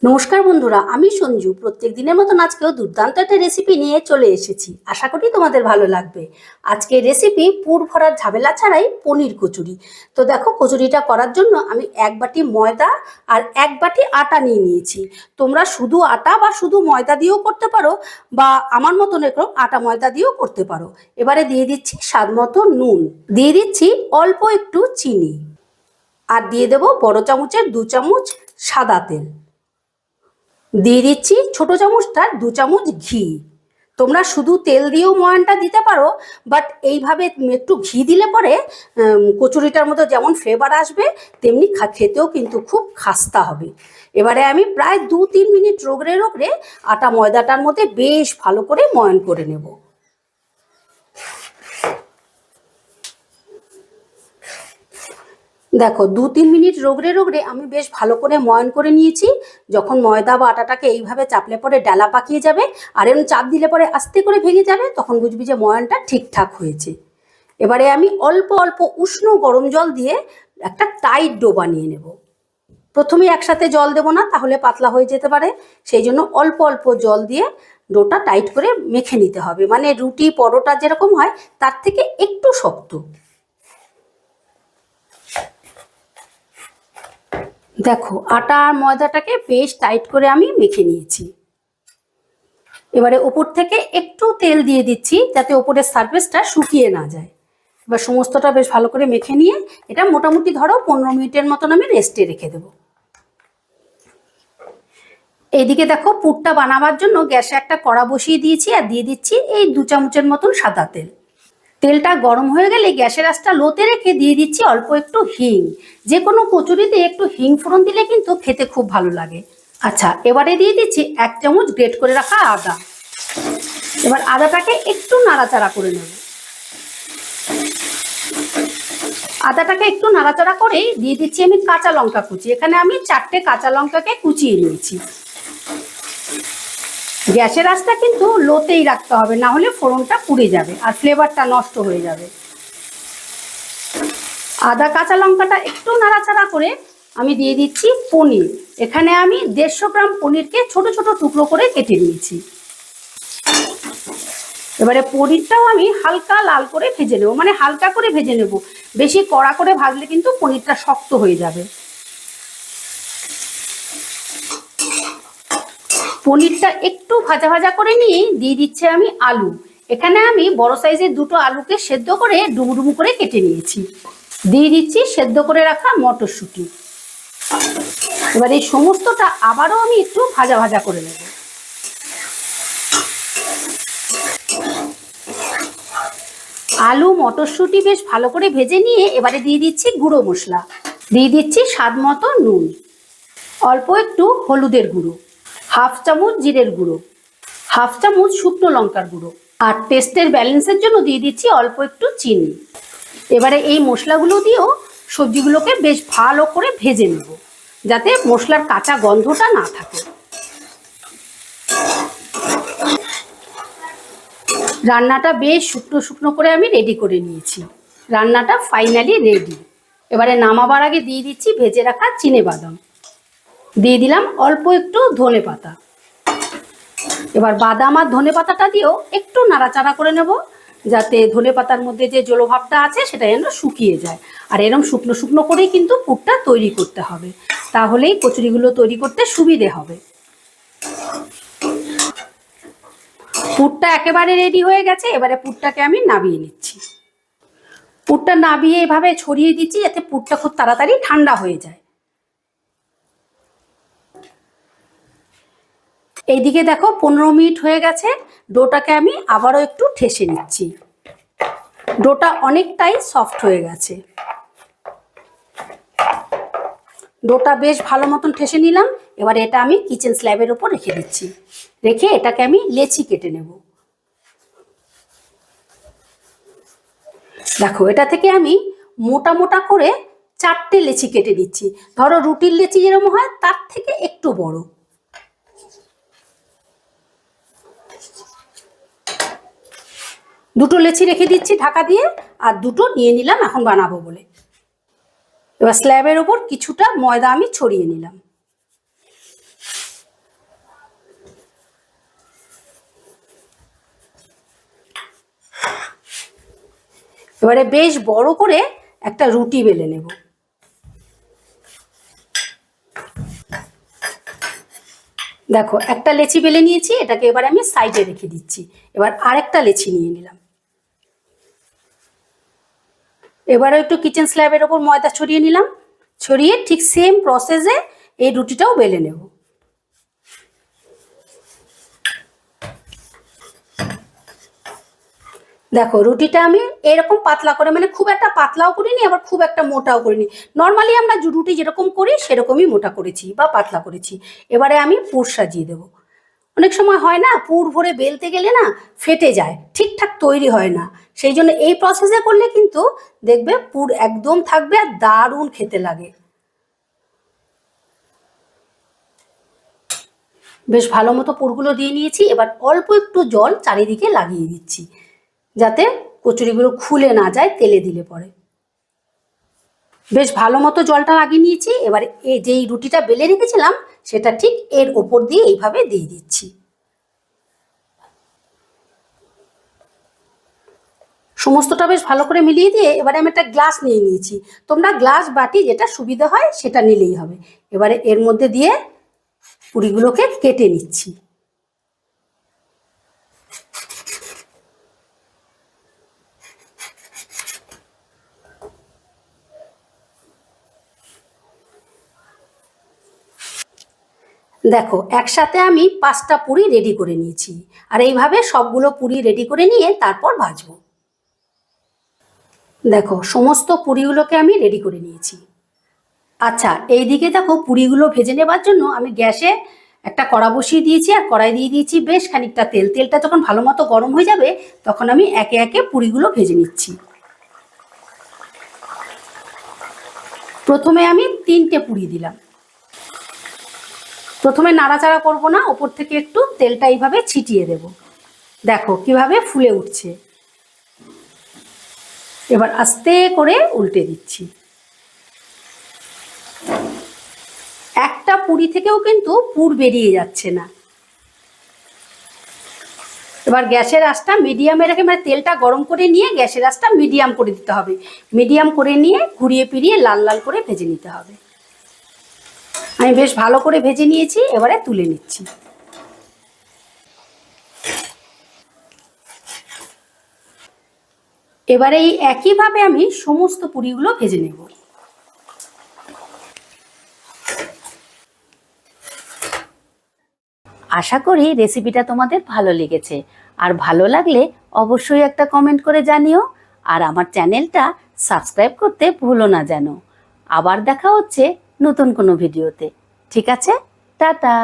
নমস্কার বন্ধুরা, আমি সঞ্জু। প্রত্যেক দিনের মতন আজকেও দুর্দান্ত একটা রেসিপি নিয়ে চলে এসেছি। আশা করি তোমাদের ভালো লাগবে। আজকের রেসিপি পুর ভরার ঝামেলা ছাড়াই পনির কচুরি। তো দেখো, কচুরিটা করার জন্য আমি এক বাটি ময়দা আর এক বাটি আটা নিয়ে নিয়েছি। তোমরা শুধু আটা বা শুধু ময়দা দিয়েও করতে পারো, বা আমার মতন এরকম আটা ময়দা দিয়েও করতে পারো। এবারে দিয়ে দিচ্ছি স্বাদ মতো নুন, দিয়ে দিচ্ছি অল্প একটু চিনি, আর দিয়ে দেবো বড় চামচের 2 চামচ সাদা তেল, দিয়ে দিচ্ছি ছোট চামচটার 2 চামচ ঘি। তোমরা শুধু তেল দিয়েও ময়ানটা দিতে পারো, বাট এইভাবে একটু ঘি দিলে পরে কচুরিটার মধ্যে যেমন ফ্লেভার আসবে, তেমনি খেতেও কিন্তু খুব খাস্তা হবে। এবারে আমি প্রায় 2-3 মিনিট রগড়ে রগড়ে আটা ময়দাটার মধ্যে বেশ ভালো করে ময়ান করে নেব। দেখো, 2-3 মিনিট রগড়ে রগড়ে আমি বেশ ভালো করে ময়ান করে নিয়েছি। যখন ময়দা বা আটাটাকে এইভাবে চাপলে পরে ডালা পাকিয়ে যাবে, আর এমন চাপ দিলে পরে আস্তে করে ভেঙে যাবে, তখন বুঝবি যে ময়ানটা ঠিকঠাক হয়েছে। এবারে আমি অল্প অল্প উষ্ণ গরম জল দিয়ে একটা টাইট ডো বানিয়ে নেব। প্রথমে একসাথে জল দেবো না, তাহলে পাতলা হয়ে যেতে পারে। সেই জন্য অল্প অল্প জল দিয়ে ডোটা টাইট করে মেখে নিতে হবে, মানে রুটি পরোটা যেরকম হয় তার থেকে একটু শক্ত। দেখো, আটা আর ময়দাটাকে বেশ টাইট করে আমি মেখে নিয়েছি। এবারে ওপর থেকে একটু তেল দিয়ে দিচ্ছি, যাতে ওপরের সারফেসটা শুকিয়ে না যায়। এবার সমস্তটা বেশ ভালো করে মেখে নিয়ে এটা মোটামুটি ধরো 15 মিনিটের মতন আমি রেস্টে রেখে দেবো। এইদিকে দেখো, পুরটা বানাবার জন্য গ্যাসে একটা কড়া বসিয়ে দিয়েছি, আর দিয়ে দিচ্ছি এই 2 চামচের মতন সাদা তেল। তেলটা গরম হয়ে গেলে গ্যাসের আঁচটা লোতে রেখে দিয়ে দিচ্ছি অল্প একটু হিং। যে কোনো কচুরিতে একটু হিং ফোড়ন দিলে কিন্তু খেতে খুব ভালো লাগে। আচ্ছা, এবারে দিয়ে দিচ্ছি 1 চামচ গ্রেট করে রাখা আদা। এবার আদাটাকে একটু নাড়াচাড়া করে নেব। আদাটাকে একটু নাড়াচাড়া করে দিয়ে দিচ্ছি আমি কাঁচা লঙ্কা কুচি। এখানে আমি 4টে কাঁচা লঙ্কাকে কুচিয়ে নিয়েছি। গ্যাসের আঁচটা কিন্তু লোতেই রাখতে হবে, না হলে ফোড়নটা পুড়ে যাবে আর ফ্লেভারটা নষ্ট হয়ে যাবে। আদা কাঁচা লঙ্কাটা একটু নাড়াচাড়া করে আমি দিয়ে দিচ্ছি পনির। এখানে আমি 150 গ্রাম পনিরকে ছোট ছোট টুকরো করে কেটে নিয়েছি। এবারে পনিরটাও আমি হালকা লাল করে ভেজে নেব, মানে হালকা করে ভেজে নেব। বেশি কড়া করে ভাজলে কিন্তু পনিরটা শক্ত হয়ে যাবে। পনিরটা একটু ভাজা ভাজা করে নিয়ে দিয়ে দিচ্ছি আমি আলু। এখানে আমি বড় সাইজের 2টো আলুকে সেদ্ধ করে ডুমু ডুমু করে কেটে নিয়েছি। দিয়ে দিচ্ছি সেদ্ধ করে রাখা মটরশুঁটি। এবার এই সমস্তটা আবারও আমি একটু ভাজা ভাজা করে নেব। আলু মটরশুঁটি বেশ ভালো করে ভেজে নিয়ে এবারে দিয়ে দিচ্ছি গুঁড়ো মশলা। দিয়ে দিচ্ছি স্বাদ মতো নুন, অল্প একটু হলুদের গুঁড়ো, 1/2 চামচ জিরের গুঁড়ো, 1/2 চামচ শুকনো লঙ্কার গুঁড়ো, আর টেস্টের ব্যালেন্সের জন্য দিয়ে দিচ্ছি অল্প একটু চিনি। এবারে এই মশলাগুলো দিয়েও সবজিগুলোকে বেশ ভালো করে ভেজে নেব, যাতে মশলার কাঁচা গন্ধটা না থাকে। রান্নাটা বেশ শুকনো শুকনো করে আমি রেডি করে নিয়েছি। রান্নাটা ফাইনালি রেডি। এবারে নামাবার আগে দিয়ে দিচ্ছি ভেজে রাখা চিনেবাদাম, দিয়ে দিলাম অল্প একটু ধনেপাতা। এবার বাদাম আর ধনেপাতাটা দিয়েও একটু নাড়াচাড়া করে নেব, যাতে ধনেপাতার মধ্যে যে জলভাবটা আছে সেটা যেন শুকিয়ে যায়। আর এরকম শুকনো শুকনো করেই কিন্তু পুরটা তৈরি করতে হবে, তাহলেই কচুরিগুলো তৈরি করতে সুবিধে হবে। পুরটা একেবারে রেডি হয়ে গেছে। এবারে পুরটাকে আমি নামিয়ে নিচ্ছি। পুরটা নামিয়ে এভাবে ছড়িয়ে দিচ্ছি, যাতে পুরটা খুব তাড়াতাড়ি ঠান্ডা হয়ে যায়। এইদিকে দেখো, 15 মিনিট হয়ে গেছে। ডোটাকে আমি আবারও একটু ঠেসে নিচ্ছি। ডোটা অনেকটাই সফট হয়ে গেছে। ডোটা বেশ ভালো মতন ঠেসে নিলাম। এবার এটা আমি কিচেন স্ল্যাবের উপর রেখে দিচ্ছি। রেখে এটাকে আমি লেচি কেটে নেব। দেখো, এটা থেকে আমি মোটা মোটা করে 4টে লেচি কেটে দিচ্ছি। ধরো রুটির লেচি যেরকম হয় তার থেকে একটু বড়। দুটো লেচি রেখে দিচ্ছি ঢাকা দিয়ে, আর দুটো নিয়ে নিলাম এখন বানাবো বলে। এবার স্ল্যাবের ওপর কিছুটা ময়দা আমি ছড়িয়ে নিলাম। এবারে বেশ বড় করে একটা রুটি বেলে নেব। দেখো একটা লেচি বেলে নিয়েছি, এটাকে এবার আমি সাইডে রেখে দিচ্ছি। এবার আরেকটা লেচি নিয়ে নিলাম। এবারে একটু কিচেন স্ল্যাবের ওপর ময়দা ছড়িয়ে নিলাম। ছড়িয়ে ঠিক সেম প্রসেসে এই রুটিটাও বেলে নেব। দেখো রুটিটা আমি এরকম পাতলা করে, মানে খুব একটা পাতলাও করিনি আবার খুব একটা মোটাও করিনি, নর্মালি আমরা রুটি যেরকম করি সেরকমই মোটা করেছি বা পাতলা করেছি। এবারে আমি পুর সাজিয়ে দেবো। অনেক সময় হয় না, পুর ভরে বেলতে গেলে না ফেটে যায়, ঠিকঠাক তৈরি হয় না। সেই জন্য এই প্রসেসে করলে কিন্তু দেখবে পুর একদম থাকবে আর দারুণ খেতে লাগে। বেশ ভালো মতো পুরগুলো দিয়ে নিয়েছি। এবার অল্প একটু জল চারিদিকে লাগিয়ে দিচ্ছি, যাতে কচুরিগুলো খুলে না যায় তেলে দিলে পরে। বেশ ভালো মতো জলটা লাগিয়ে নিয়েছি। এবার এই যেই রুটিটা বেলে রেখেছিলাম সেটা ঠিক এর ওপর দিয়ে এইভাবে দিয়ে দিচ্ছি। সমস্তটা বেশ ভালো করে মিলিয়ে দিয়ে এবারে আমি একটা গ্লাস নিয়ে নিয়েছি। তোমরা গ্লাস বাটি যেটা সুবিধা হয় সেটা নিলেই হবে। এবারে এর মধ্যে দিয়ে পুরিগুলোকে কেটে নিচ্ছি। দেখো একসাথে আমি 5টা পুরি রেডি করে নিয়েছি। আর এইভাবে সবগুলো পুরি রেডি করে নিয়ে তারপর ভাজবো। দেখো সমস্ত পুরিগুলোকে আমি রেডি করে নিয়েছি। আচ্ছা এইদিকে দেখো পুরিগুলো ভেজে নেবার জন্য আমি গ্যাসে একটা কড়া বসিয়ে দিয়েছি আর কড়াই দিয়ে দিয়েছি বেশ খানিকটা তেল। তেলটা যখন ভালো মতো গরম হয়ে যাবে তখন আমি একে একে পুরিগুলো ভেজে নিচ্ছি। প্রথমে আমি 3টে পুরি দিলাম। প্রথমে নাড়াচাড়া করব না, ওপর থেকে একটু তেলটা এইভাবে ছিটিয়ে দেব। দেখো কিভাবে ফুলে উঠছে। এবার আস্তে করে উল্টে দিচ্ছি। একটা পুরি থেকেও কিন্তু পুর বেরিয়ে যাচ্ছে না। এবার গ্যাসের আঁচটা মিডিয়ামে রেখে, মানে তেলটা গরম করে নিয়ে গ্যাসের আঁচটা মিডিয়াম করে দিতে হবে। মিডিয়াম করে নিয়ে ঘুরিয়ে ফিরিয়ে লাল লাল করে ভেজে নিতে হবে। আমি বেশ ভালো করে ভেজে নিয়েছি, এবারে তুলে নিচ্ছি। এবারে এই একইভাবে আমি সমস্ত পুরিগুলো ভেজে নেব। আশা করি রেসিপিটা তোমাদের ভালো লেগেছে। আর ভালো লাগলে অবশ্যই একটা কমেন্ট করে জানিও। আর আমার চ্যানেলটা সাবস্ক্রাইব করতে ভুলো না যেন। আবার দেখা হচ্ছে নতুন কোনো ভিডিওতে। ঠিক আছে, টাটা।